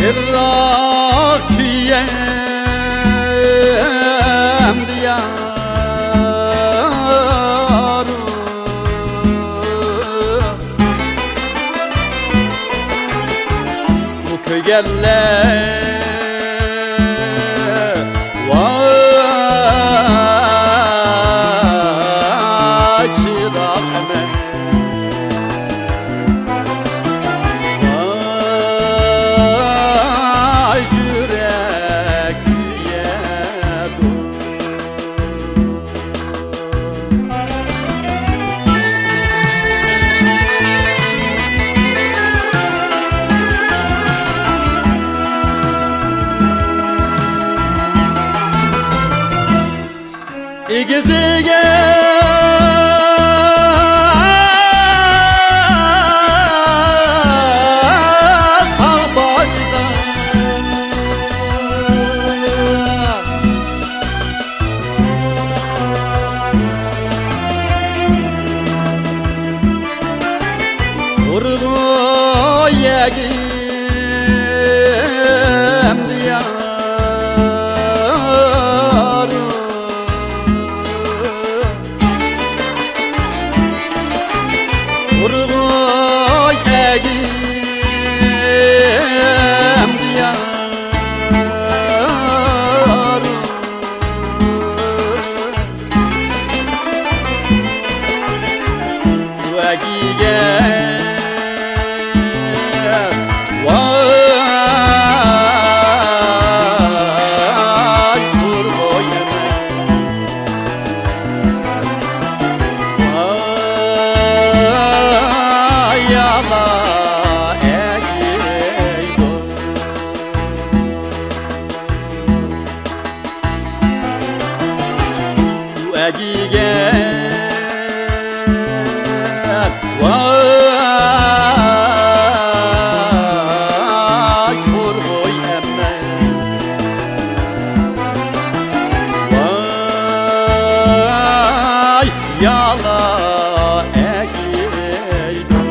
Şirrak kiyem diyarım Bu köygeller vay çırak emek İgizige tağ başında Çorlu yegim diyarım Urgoy egim diyarım Vegige vay Urgoy yala egiydo Bu egige vay kurgoy emme Vay yala egiydo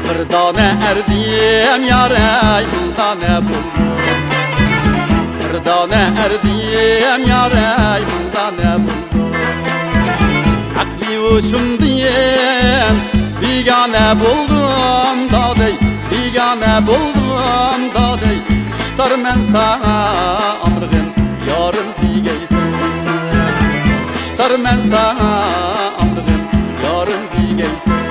Bir tane erdim yaray bunda ne buldum Bir tane erdim yaray bunda ne buldum Akli uşum diyen bigane buldum dadey Bigane buldum dadey Kıştar men sana amrığım yarım digeysen Kıştar men sana amrığım yarım digeysen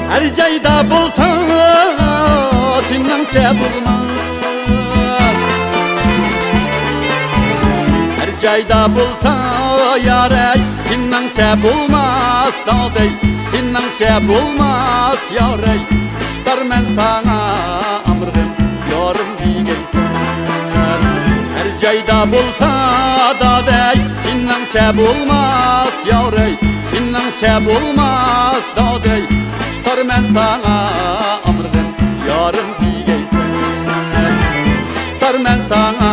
Her cayda bulsan sinança bulmaz Her cayda bulsan yaray sinança bulmaz Dadey sinança bulmaz yaray Kıştar men sana amrığım yarım digeysen Her cayda bulsa dadey sinança bulmaz yaray Sinança bulmaz dadey Kıştar men sana amrığım yarım digeysen Kıştar men sana